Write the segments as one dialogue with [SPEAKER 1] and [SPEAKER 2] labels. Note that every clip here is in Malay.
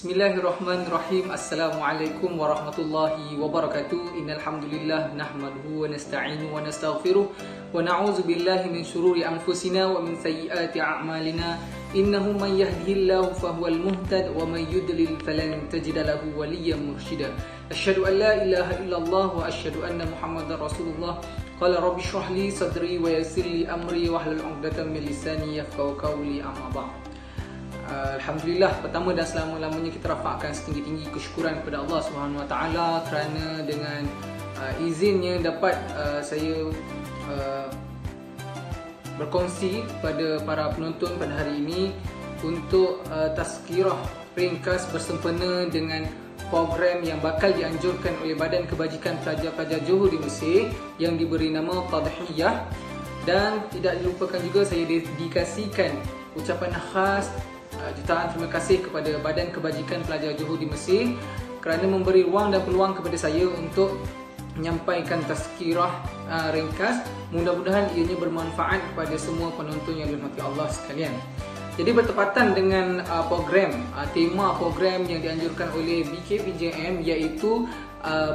[SPEAKER 1] Bismillahirrahmanirrahim. Assalamualaikum warahmatullahi wabarakatuh. Innal hamdalillah nahmaduhu wa nasta'inu wa nastaghfiruh wa na'udzu billahi min shururi anfusina wa min sayyiati a'malina. Innahu man yahdihillahu fahuwal muhtad wa man yudlil falan tajida lahu waliyyan mursyida. Asyhadu an la ilaha illallah wa asyhadu anna Muhammadar Rasulullah. Qala rabbi shrah li sadri wa yassir li amri wahlul 'uqdatam min lisani yafqahu qawli. Amma ba'd. Alhamdulillah, pertama dan selama-lamanya kita rafakkan setinggi-tinggi kesyukuran kepada Allah Subhanahu Wa Taala kerana dengan izinnya dapat saya berkongsi kepada para penonton pada hari ini untuk tazkirah ringkas bersempena dengan program yang bakal dianjurkan oleh Badan Kebajikan Pelajar-Pelajar Johor di Mesir yang diberi nama Tadhiyah. Dan tidak dilupakan juga saya dedikasikan ucapan khas jutaan terima kasih kepada Badan Kebajikan Pelajar Johor di Mesir kerana memberi ruang dan peluang kepada saya untuk menyampaikan tazkirah ringkas. Mudah-mudahan ianya bermanfaat kepada semua penonton yang dirahmati Allah sekalian. Jadi bertepatan dengan tema program yang dianjurkan oleh BKPJM iaitu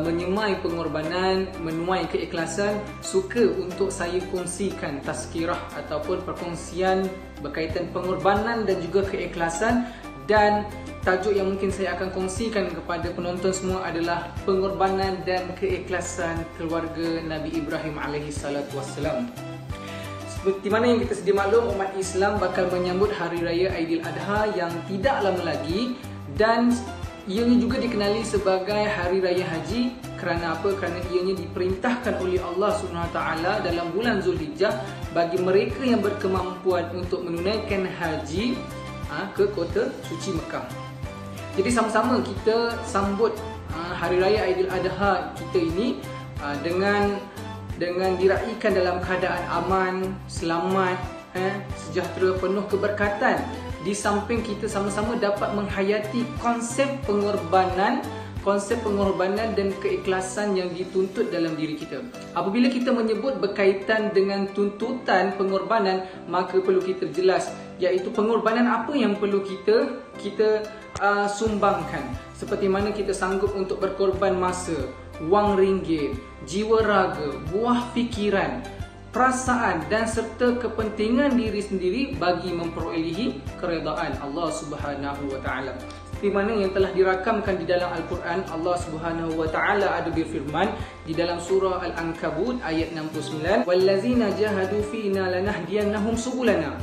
[SPEAKER 1] menyemai pengorbanan, menuai keikhlasan, suka untuk saya kongsikan tazkirah ataupun perkongsian berkaitan pengorbanan dan juga keikhlasan. Dan tajuk yang mungkin saya akan kongsikan kepada penonton semua adalah pengorbanan dan keikhlasan keluarga Nabi Ibrahim AS. Seperti mana yang kita sedia maklum, umat Islam bakal menyambut Hari Raya Aidiladha yang tidak lama lagi, dan ianya juga dikenali sebagai Hari Raya Haji. Kerana apa? Kerana ianya diperintahkan oleh Allah SWT dalam bulan Zulhijjah bagi mereka yang berkemampuan untuk menunaikan haji ke kota suci Mekah. Jadi sama-sama kita sambut Hari Raya Aidiladha kita ini dengan diraikan dalam keadaan aman, selamat, sejahtera, penuh keberkatan. Di samping kita sama-sama dapat menghayati konsep pengorbanan dan keikhlasan yang dituntut dalam diri kita. Apabila kita menyebut berkaitan dengan tuntutan pengorbanan, maka perlu kita jelas iaitu pengorbanan apa yang perlu kita sumbangkan. Seperti mana kita sanggup untuk berkorban masa, wang ringgit, jiwa raga, buah fikiran, perasaan dan serta kepentingan diri sendiri bagi memperolehi keredaan Allah Subhanahu Wa Taala. Seperti mana yang telah dirakamkan di dalam Al-Quran, Allah Subhanahu Wa Taala ada berfirman di dalam surah Al-Ankabut ayat 69, "Wallazina jahadu fina lanahdiyannahum subulana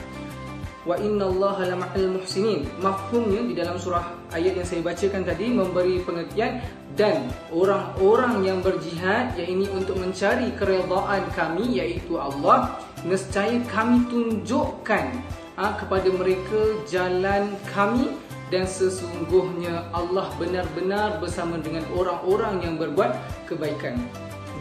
[SPEAKER 1] wa innallaha lama'al muhsinin." Mafhumnya di dalam surah ayat yang saya bacakan tadi memberi pengertian, dan orang-orang yang berjihad iaitu untuk mencari keredaan kami iaitu Allah, nescaya kami tunjukkan kepada mereka jalan kami, dan sesungguhnya Allah benar-benar bersama dengan orang-orang yang berbuat kebaikan.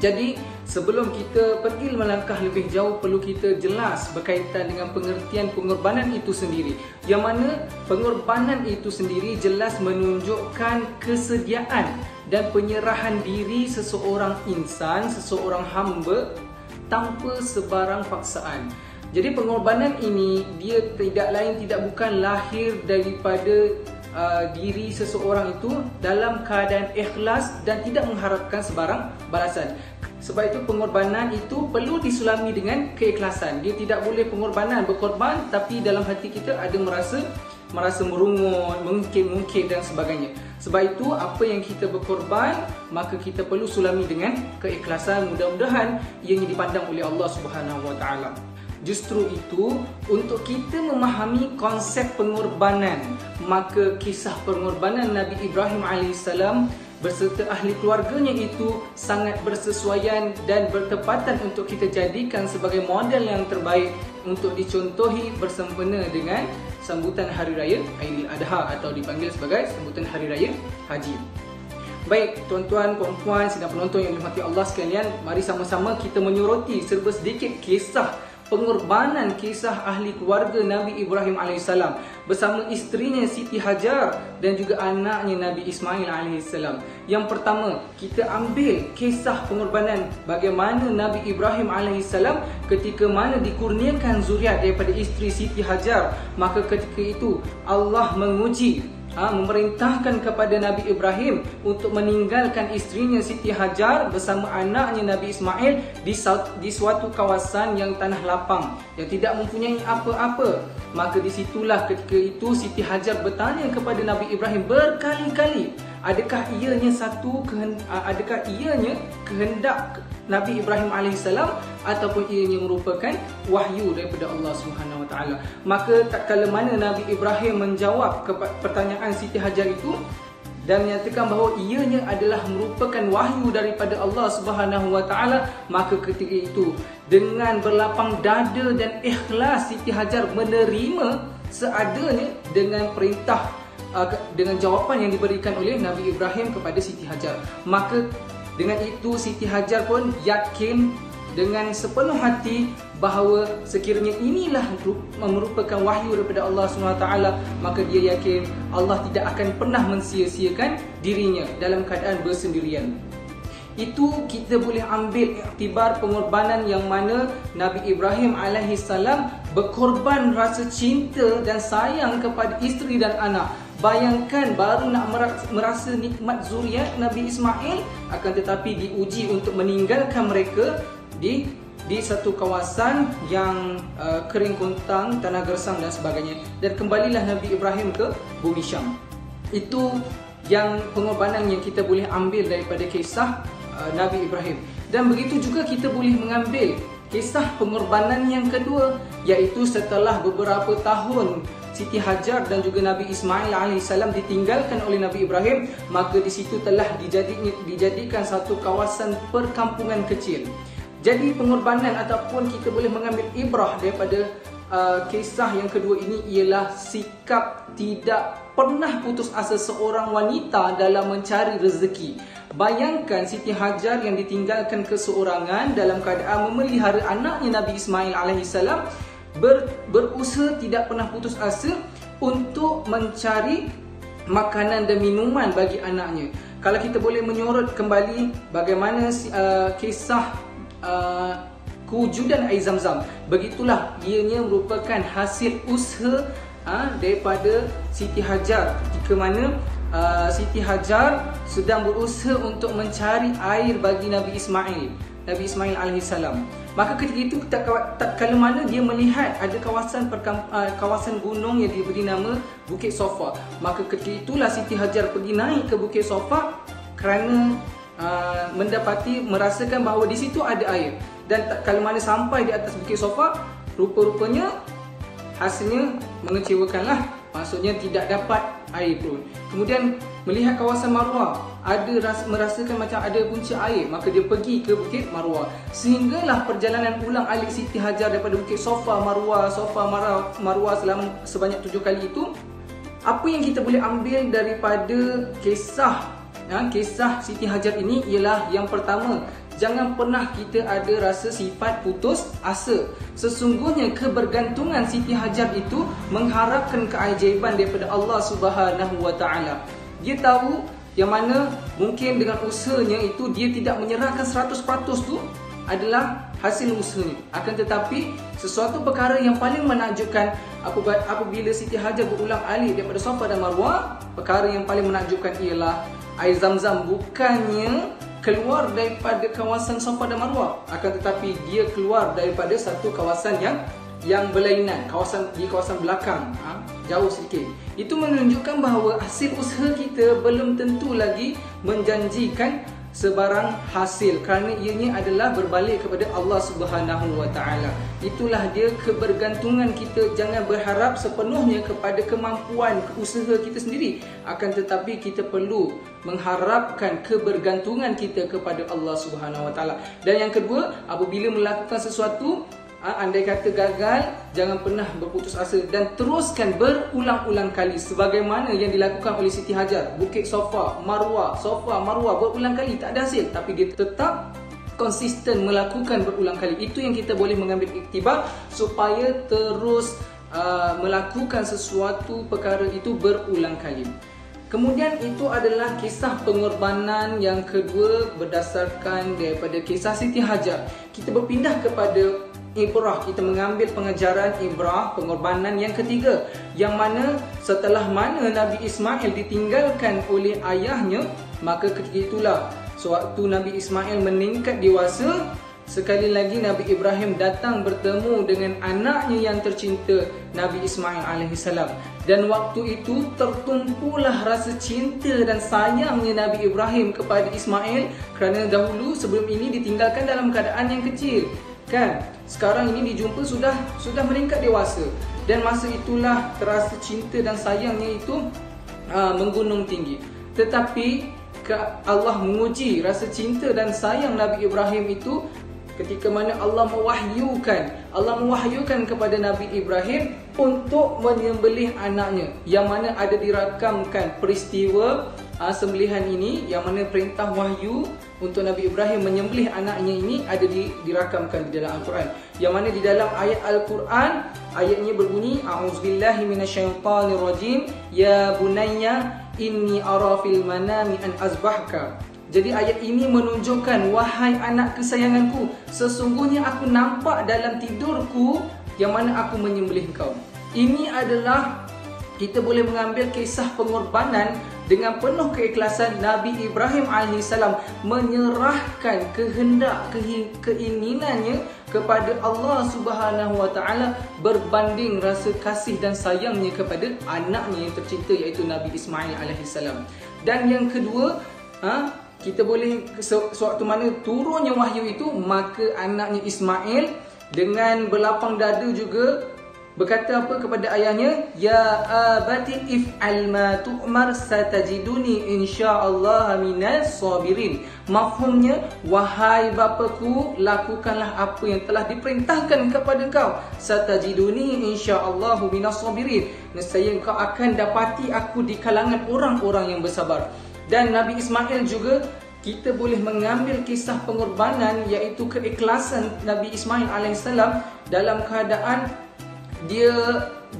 [SPEAKER 1] Jadi sebelum kita pergi melangkah lebih jauh, perlu kita jelas berkaitan dengan pengertian pengorbanan itu sendiri, yang mana pengorbanan itu sendiri jelas menunjukkan kesediaan dan penyerahan diri seseorang insan, seseorang hamba tanpa sebarang paksaan. Jadi pengorbanan ini dia tidak bukan lahir daripada diri seseorang itu dalam keadaan ikhlas dan tidak mengharapkan sebarang balasan. Sebab itu pengorbanan itu perlu disulami dengan keikhlasan. Dia tidak boleh berkorban tapi dalam hati kita ada merasa merungut, mungkir dan sebagainya. Sebab itu apa yang kita berkorban maka kita perlu sulami dengan keikhlasan. Mudah-mudahan ianya dipandang oleh Allah Subhanahu Wa Taala. Justru itu, untuk kita memahami konsep pengorbanan, maka kisah pengorbanan Nabi Ibrahim AS berserta ahli keluarganya itu sangat bersesuaian dan bertepatan untuk kita jadikan sebagai model yang terbaik untuk dicontohi bersempena dengan sambutan Hari Raya Aidiladha atau dipanggil sebagai sambutan Hari Raya Haji. Baik, tuan-tuan, puan-puan, sidang penonton yang dirahmati Allah sekalian, mari sama-sama kita menyoroti serba sedikit kisah pengorbanan kisah ahli keluarga Nabi Ibrahim AS bersama isterinya Siti Hajar dan juga anaknya Nabi Ismail AS. Yang pertama, kita ambil kisah pengorbanan bagaimana Nabi Ibrahim AS ketika mana dikurniakan zuriat daripada isteri Siti Hajar, maka ketika itu Allah menguji memerintahkan kepada Nabi Ibrahim untuk meninggalkan isterinya Siti Hajar bersama anaknya Nabi Ismail di suatu kawasan yang tanah lapang yang tidak mempunyai apa-apa. Maka disitulah ketika itu Siti Hajar bertanya kepada Nabi Ibrahim berkali-kali, adakah ianya kehendak Nabi Ibrahim AS ataupun ianya merupakan wahyu daripada Allah Subhanahu Wa Taala. Maka tak kala mana Nabi Ibrahim menjawab pertanyaan Siti Hajar itu dan menyatakan bahawa ianya adalah merupakan wahyu daripada Allah Subhanahu Wa Taala, maka ketika itu dengan berlapang dada dan ikhlas Siti Hajar menerima seadanya dengan perintah dengan jawapan yang diberikan oleh Nabi Ibrahim kepada Siti Hajar. Maka dengan itu Siti Hajar pun yakin dengan sepenuh hati bahawa sekiranya inilah merupakan wahyu daripada Allah SWT, maka dia yakin Allah tidak akan pernah mensia-siakan dirinya dalam keadaan bersendirian. Itu kita boleh ambil iktibar pengorbanan yang mana Nabi Ibrahim AS berkorban rasa cinta dan sayang kepada isteri dan anak. Bayangkan baru nak merasa nikmat zuriat Nabi Ismail, akan tetapi diuji untuk meninggalkan mereka di satu kawasan yang kering kontang, tanah gersang dan sebagainya. Dan kembalilah Nabi Ibrahim ke bumi Syam. Itu yang pengorbanan yang kita boleh ambil daripada kisah Nabi Ibrahim. Dan begitu juga kita boleh mengambil kisah pengorbanan yang kedua, iaitu setelah beberapa tahun Siti Hajar dan juga Nabi Ismail AS ditinggalkan oleh Nabi Ibrahim, maka di situ telah dijadikan satu kawasan perkampungan kecil. Jadi pengorbanan ataupun kita boleh mengambil ibrah daripada kisah yang kedua ini ialah sikap tidak pernah putus asa seorang wanita dalam mencari rezeki. Bayangkan Siti Hajar yang ditinggalkan keseorangan dalam keadaan memelihara anaknya Nabi Ismail AS, berusaha tidak pernah putus asa untuk mencari makanan dan minuman bagi anaknya. Kalau kita boleh menyorot kembali bagaimana kisah kewujudan air Zam-Zam, begitulah ianya merupakan hasil usaha daripada Siti Hajar, ketika mana Siti Hajar sedang berusaha untuk mencari air bagi Nabi Ismail AS. Maka ketika itu tak kala mana dia melihat ada kawasan gunung yang diberi nama Bukit Sofa, maka ketika itulah Siti Hajar pergi naik ke Bukit Sofa kerana merasakan bahawa di situ ada air. Dan tak kala mana sampai di atas Bukit Sofa, rupa-rupanya hasilnya mengecewakanlah, maksudnya tidak dapat air pun. Kemudian melihat kawasan Marwah, merasakan macam ada punca air, maka dia pergi ke Bukit Marwah. Sehinggalah perjalanan ulang alik Siti Hajar daripada Bukit Sofa Marwah selama sebanyak 7 kali itu. Apa yang kita boleh ambil daripada kisah Siti Hajar ini ialah yang pertama, jangan pernah kita ada rasa sifat putus asa. Sesungguhnya kebergantungan Siti Hajar itu mengharapkan keajaiban daripada Allah Subhanahu Wa Taala. Dia tahu yang mana mungkin dengan usahanya itu dia tidak menyerahkan 100% tu adalah hasil usahanya. Akan tetapi sesuatu perkara yang paling menakjubkan apabila Siti Hajar berulang alik daripada Safa dan Marwah, perkara yang paling menakjubkan ialah air Zam-Zam bukannya keluar daripada kawasan Safa dan Marwah, akan tetapi dia keluar daripada satu kawasan yang berlainan, di kawasan belakang, jauh sedikit. Itu menunjukkan bahawa hasil usaha kita belum tentu lagi menjanjikan sebarang hasil, kerana ianya adalah berbalik kepada Allah Subhanahu Wa Taala. Itulah dia kebergantungan kita. Jangan berharap sepenuhnya kepada kemampuan usaha kita sendiri, akan tetapi kita perlu mengharapkan kebergantungan kita kepada Allah Subhanahu Wa Taala. Dan yang kedua, apabila melakukan sesuatu, andai kata gagal, jangan pernah berputus asa dan teruskan berulang-ulang kali sebagaimana yang dilakukan oleh Siti Hajar. Bukit Safa, Marwah berulang kali tak ada hasil, tapi dia tetap konsisten melakukan berulang kali. Itu yang kita boleh mengambil iktibar supaya terus melakukan sesuatu perkara itu berulang kali. Kemudian itu adalah kisah pengorbanan yang kedua berdasarkan daripada kisah Siti Hajar. Kita berpindah kepada ibrah, kita mengambil pengajaran ibrah, pengorbanan yang ketiga, yang mana setelah mana Nabi Ismail ditinggalkan oleh ayahnya, maka ketika itulah sewaktu Nabi Ismail meningkat dewasa, sekali lagi Nabi Ibrahim datang bertemu dengan anaknya yang tercinta, Nabi Ismail alaihissalam. Dan waktu itu tertumpulah rasa cinta dan sayangnya Nabi Ibrahim kepada Ismail, kerana dahulu sebelum ini ditinggalkan dalam keadaan yang kecil, kan? Sekarang ini dijumpa sudah meningkat dewasa, dan masa itulah terasa cinta dan sayangnya itu menggunung tinggi. Tetapi Allah menguji rasa cinta dan sayang Nabi Ibrahim itu ketika mana Allah mewahyukan kepada Nabi Ibrahim untuk menyembelih anaknya, yang mana ada dirakamkan peristiwa sembelihan ini, yang mana perintah wahyu untuk Nabi Ibrahim menyembelih anaknya ini ada dirakamkan di dalam Al-Quran, yang mana di dalam ayat Al-Quran ayatnya berbunyi, a'udzubillahi minasyaitonirrajim, ya bunayya inni ara fil manami an azbahka. Jadi ayat ini menunjukkan, wahai anak kesayanganku, sesungguhnya aku nampak dalam tidurku yang mana aku menyembelih kau. Ini adalah, kita boleh mengambil kisah pengorbanan dengan penuh keikhlasan Nabi Ibrahim alaihissalam menyerahkan kehendak, keinginannya kepada Allah Subhanahu wa taala berbanding rasa kasih dan sayangnya kepada anaknya yang tercinta, iaitu Nabi Ismail alaihissalam. Dan yang kedua, kita boleh sewaktu mana turunnya wahyu itu, maka anaknya Ismail dengan berlapang dada juga berkata apa kepada ayahnya, ya abati if'al ma tu'mar satajiduni insyaallah minas sabirin. Mafhumnya, wahai bapaku, lakukanlah apa yang telah diperintahkan kepada kau, satajiduni insyaallah minas sabirin, nescaya kau akan dapati aku di kalangan orang-orang yang bersabar. Dan Nabi Ismail juga, kita boleh mengambil kisah pengorbanan, iaitu keikhlasan Nabi Ismail alaihissalam dalam keadaan dia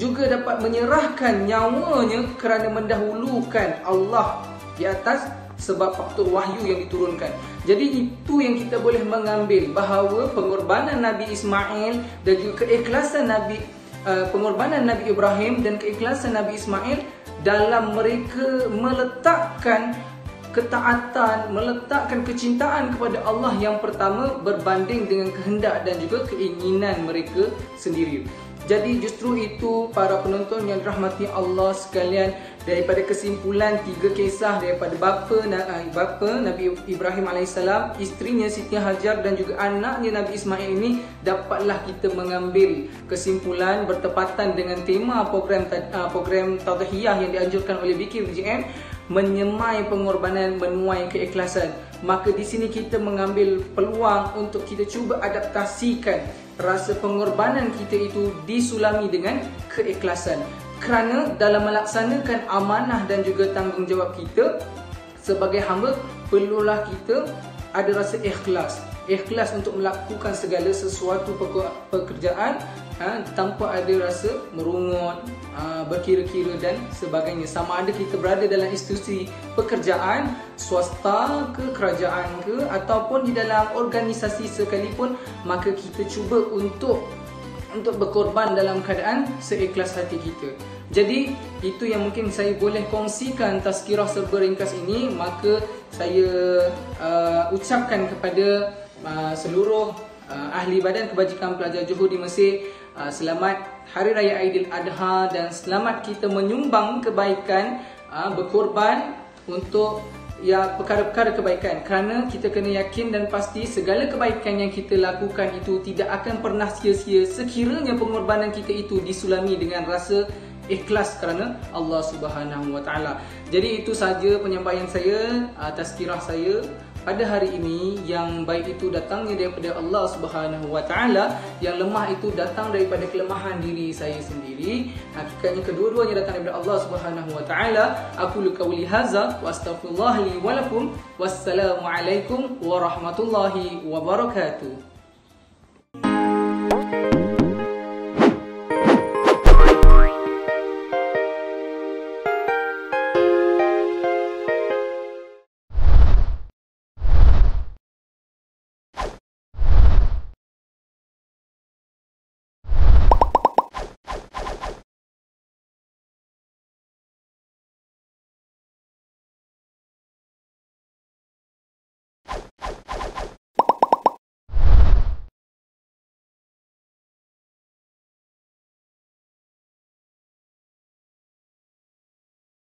[SPEAKER 1] juga dapat menyerahkan nyawanya kerana mendahulukan Allah di atas sebab faktor wahyu yang diturunkan. Jadi itu yang kita boleh mengambil, bahawa pengorbanan Nabi Ismail dan juga keikhlasan pengorbanan Nabi Ibrahim dan keikhlasan Nabi Ismail dalam mereka meletakkan ketaatan, meletakkan kecintaan kepada Allah yang pertama berbanding dengan kehendak dan juga keinginan mereka sendiri. Jadi justru itu para penonton yang dirahmati Allah sekalian, daripada kesimpulan tiga kisah daripada bapa Nabi Ibrahim alaihissalam, isterinya Siti Hajar dan juga anaknya Nabi Ismail ini, dapatlah kita mengambil kesimpulan bertepatan dengan tema program Tadhiyah yang dianjurkan oleh BKVJM, menyemai pengorbanan, menuai keikhlasan. Maka di sini kita mengambil peluang untuk kita cuba adaptasikan rasa pengorbanan kita itu disulami dengan keikhlasan. Kerana dalam melaksanakan amanah dan juga tanggungjawab kita sebagai hamba, perlulah kita ada rasa ikhlas. Ikhlas untuk melakukan segala sesuatu pekerjaan tanpa ada rasa merungut, berkira-kira dan sebagainya. Sama ada kita berada dalam institusi pekerjaan, swasta ke, kerajaan ke, ataupun di dalam organisasi sekalipun, maka kita cuba untuk berkorban dalam keadaan seikhlas hati kita. Jadi itu yang mungkin saya boleh kongsikan tazkirah serba ringkas ini. Maka saya ucapkan kepada seluruh ahli Badan Kebajikan Pelajar Johor di Mesir, selamat Hari Raya Aidil Adha, dan selamat kita menyumbang kebaikan, berkorban untuk perkara-perkara kebaikan. Kerana kita kena yakin dan pasti segala kebaikan yang kita lakukan itu tidak akan pernah sia-sia sekiranya pengorbanan kita itu disulami dengan rasa ikhlas kerana Allah Subhanahu wa taala. Jadi itu sahaja penyampaian saya, tazkirah saya pada hari ini. Yang baik itu datangnya daripada Allah Subhanahu wa taala, yang lemah itu datang daripada kelemahan diri saya sendiri. Hakikatnya kedua-duanya datang daripada Allah Subhanahu wa taala. Aku qauli hadza wa astaghfirullah li wa lakum. Wassalamualaikum warahmatullahi wabarakatuh.